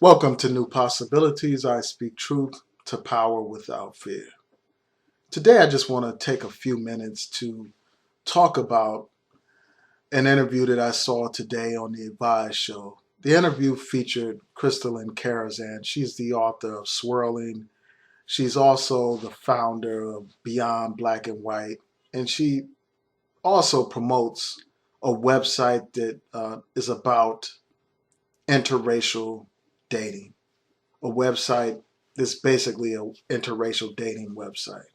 Welcome to New Possibilities. I speak truth to power without fear. Today, I just want to take a few minutes to talk about an interview that I saw today on the Advice Show. The interview featured Christelyn Karazin. She's the author of Swirling. She's also the founder of Beyond Black and White. And she also promotes a website that is about interracial dating. A website that's basically an interracial dating website.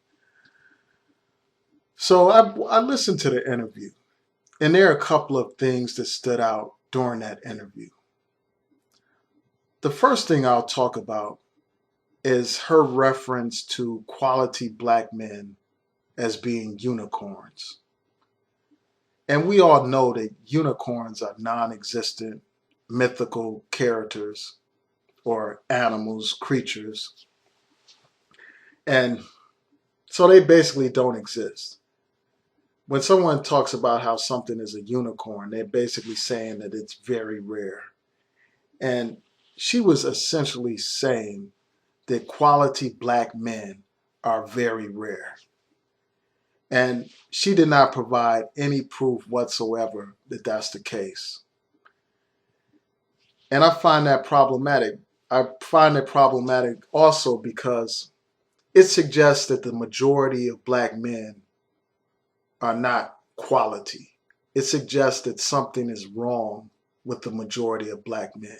So I listened to the interview, and there are a couple of things that stood out during that interview. The first thing I'll talk about is her reference to quality black men as being unicorns. And we all know that unicorns are non existent mythical characters or animals, creatures. And so they basically don't exist. When someone talks about how something is a unicorn, they're basically saying that it's very rare. And she was essentially saying that quality black men are very rare. And she did not provide any proof whatsoever that that's the case. And I find that problematic. I find it problematic also because it suggests that the majority of black men are not quality. It suggests that something is wrong with the majority of black men.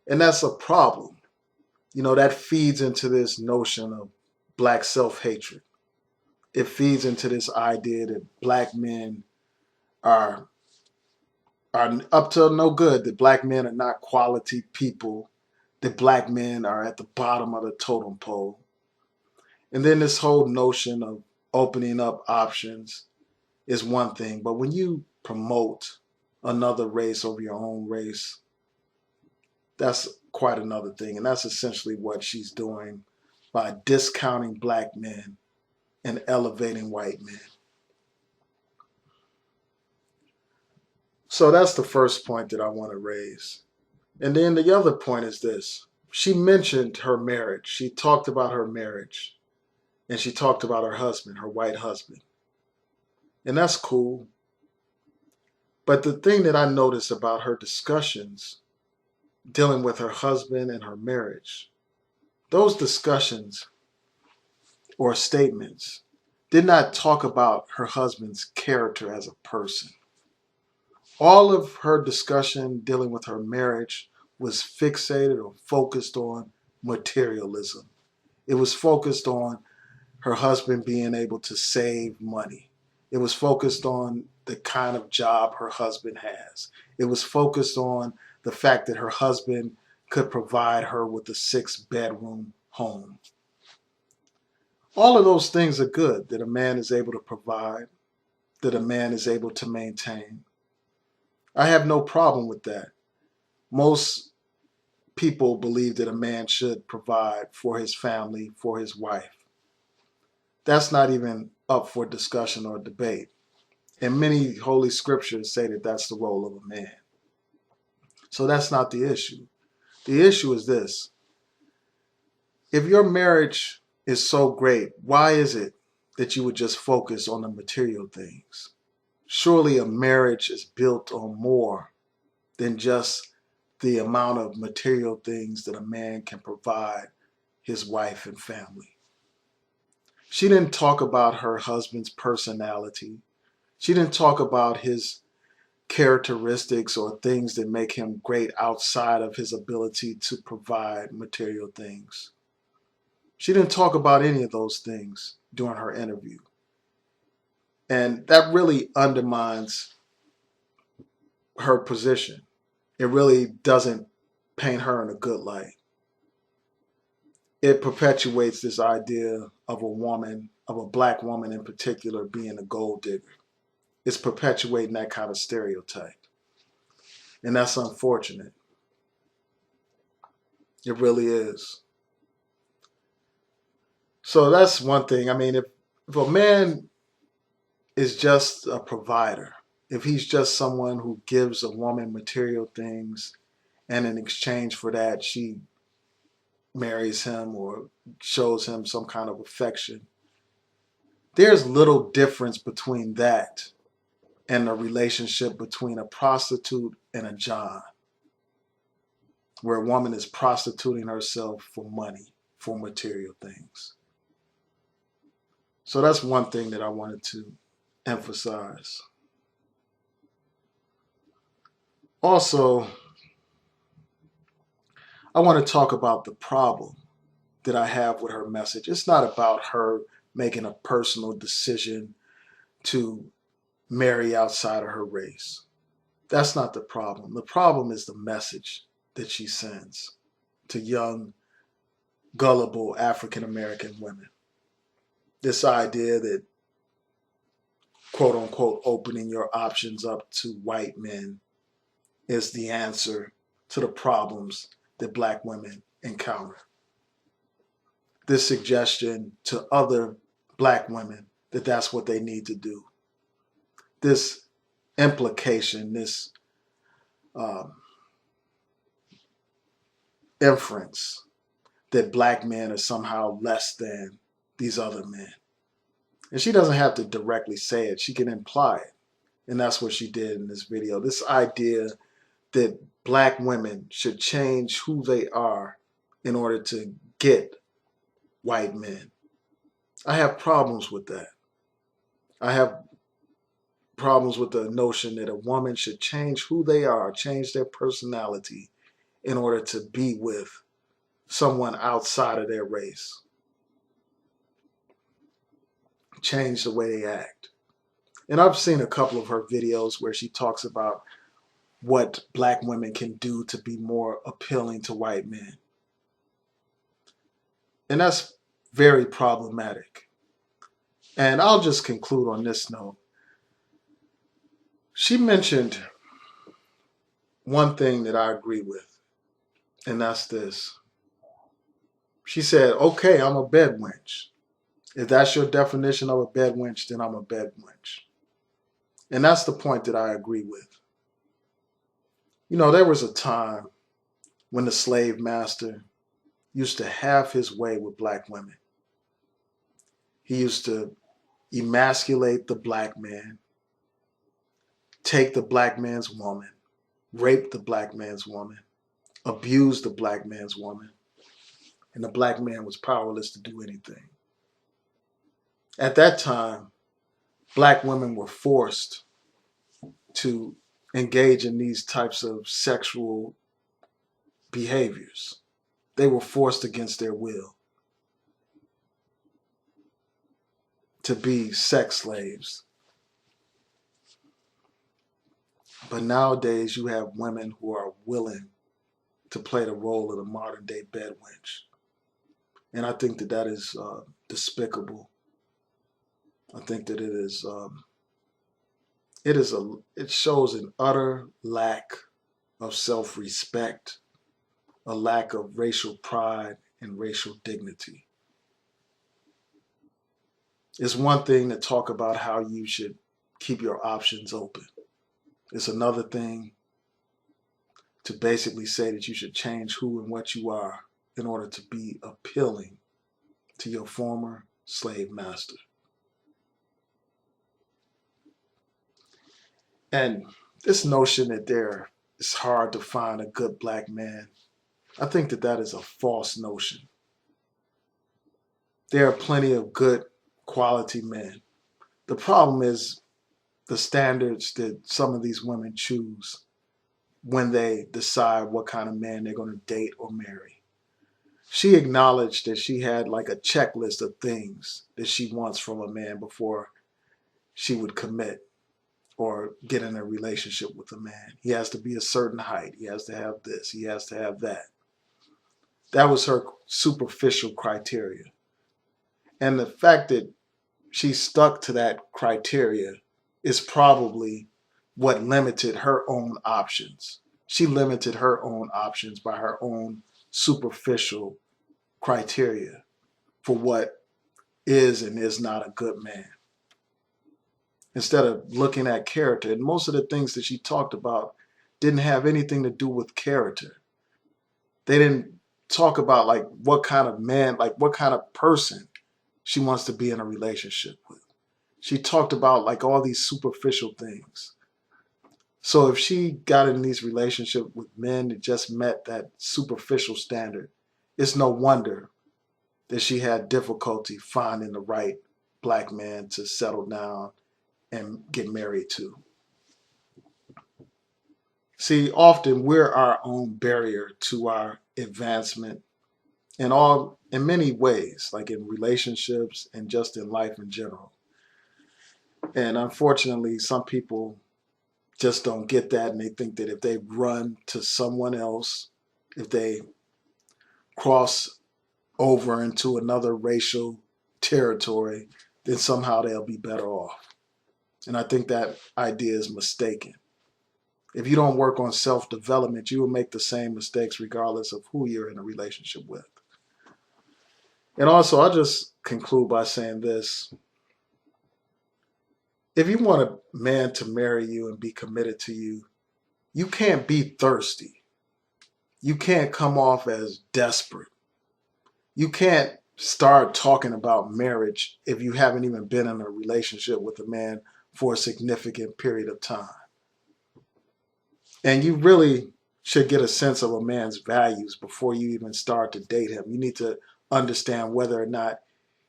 And that's a problem. That feeds into this notion of black self-hatred. It feeds into this idea that black men are are up to no good, that black men are not quality people, that black men are at the bottom of the totem pole. And then this whole notion of opening up options is one thing, but when you promote another race over your own race, that's quite another thing. And that's essentially what she's doing by discounting black men and elevating white men. So that's the first point that I want to raise. And then the other point is this. She mentioned her marriage. She talked about her marriage. And she talked about her husband, her white husband. And that's cool. But the thing that I noticed about her discussions dealing with her husband and her marriage, those discussions or statements did not talk about her husband's character as a person. All of her discussion dealing with her marriage was fixated or focused on materialism. It was focused on her husband being able to save money. It was focused on the kind of job her husband has. It was focused on the fact that her husband could provide her with a 6-bedroom home. All of those things are good, that a man is able to provide, that a man is able to maintain. I have no problem with that. Most people believe that a man should provide for his family, for his wife. That's not even up for discussion or debate. And many holy scriptures say that that's the role of a man. So that's not the issue. The issue is this. If your marriage is so great, why is it that you would just focus on the material things? Surely a marriage is built on more than just the amount of material things that a man can provide his wife and family. She didn't talk about her husband's personality. She didn't talk about his characteristics or things that make him great outside of his ability to provide material things. She didn't talk about any of those things during her interview. And that really undermines her position. It really doesn't paint her in a good light. It perpetuates this idea of a woman, of a black woman in particular, being a gold digger. It's perpetuating that kind of stereotype. And that's unfortunate. It really is. So that's one thing. I mean, if a man is just a provider, if he's just someone who gives a woman material things and in exchange for that, she marries him or shows him some kind of affection. There's little difference between that and the relationship between a prostitute and a John, where a woman is prostituting herself for money, for material things. So that's one thing that I wanted to emphasize. Also, I want to talk about the problem that I have with her message. It's not about her making a personal decision to marry outside of her race. That's not the problem. The problem is the message that she sends to young, gullible African American women. This idea that, quote unquote, opening your options up to white men is the answer to the problems that black women encounter. This suggestion to other black women that that's what they need to do. This implication, this inference that black men are somehow less than these other men. And she doesn't have to directly say it, she can imply it. And that's what she did in this video. This idea that black women should change who they are in order to get white men. I have problems with that. I have problems with the notion that a woman should change who they are, change their personality in order to be with someone outside of their race. Change the way they act. And I've seen a couple of her videos where she talks about what black women can do to be more appealing to white men. And that's very problematic. And I'll just conclude on this note. She mentioned one thing that I agree with, and that's this. She said, okay, I'm a bed wench. If that's your definition of a bed wench, then I'm a bed wench. And that's the point that I agree with. You know, there was a time when the slave master used to have his way with black women. He used to emasculate the black man, take the black man's woman, rape the black man's woman, abuse the black man's woman, and the black man was powerless to do anything. At that time, black women were forced to engage in these types of sexual behaviors. They were forced against their will to be sex slaves. But nowadays you have women who are willing to play the role of the modern day bed wench. And I think that that is despicable. I think that it shows an utter lack of self-respect, a lack of racial pride and racial dignity. It's one thing to talk about how you should keep your options open. It's another thing to basically say that you should change who and what you are in order to be appealing to your former slave master. And this notion that it's hard to find a good black man, I think that that is a false notion. There are plenty of good quality men. The problem is the standards that some of these women choose when they decide what kind of man they're going to date or marry. She acknowledged that she had like a checklist of things that she wants from a man before she would commit or get in a relationship with a man. He has to be a certain height. He has to have this. He has to have that. That was her superficial criteria. And the fact that she stuck to that criteria is probably what limited her own options. She limited her own options by her own superficial criteria for what is and is not a good man. Instead of looking at character, and most of the things that she talked about didn't have anything to do with character. They didn't talk about like what kind of man, like what kind of person she wants to be in a relationship with. She talked about like all these superficial things. So if she got in these relationships with men that just met that superficial standard, it's no wonder that she had difficulty finding the right black man to settle down and get married to. See, often we're our own barrier to our advancement in many ways, like in relationships and just in life in general. And unfortunately, some people just don't get that, and they think that if they run to someone else, if they cross over into another racial territory, then somehow they'll be better off. And I think that idea is mistaken. If you don't work on self-development, you will make the same mistakes regardless of who you're in a relationship with. And also, I'll just conclude by saying this. If you want a man to marry you and be committed to you, you can't be thirsty. You can't come off as desperate. You can't start talking about marriage if you haven't even been in a relationship with a man for a significant period of time. And you really should get a sense of a man's values before you even start to date him. You need to understand whether or not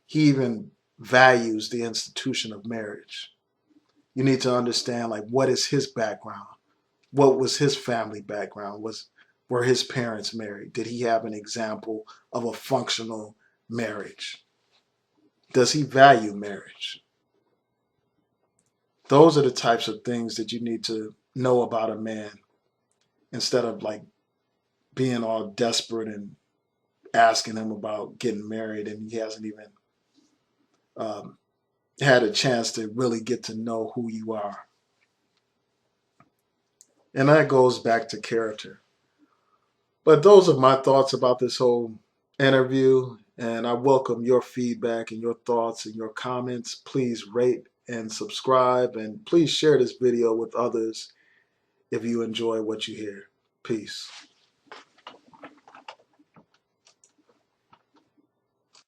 he even values the institution of marriage. You need to understand like what is his background? What was his family background? Were his parents married? Did he have an example of a functional marriage? Does he value marriage? Those are the types of things that you need to know about a man instead of like being all desperate and asking him about getting married and he hasn't even um, had a chance to really get to know who you are. And that goes back to character. But those are my thoughts about this whole interview. And I welcome your feedback and your thoughts and your comments. Please rate and subscribe. And please share this video with others if you enjoy what you hear. Peace.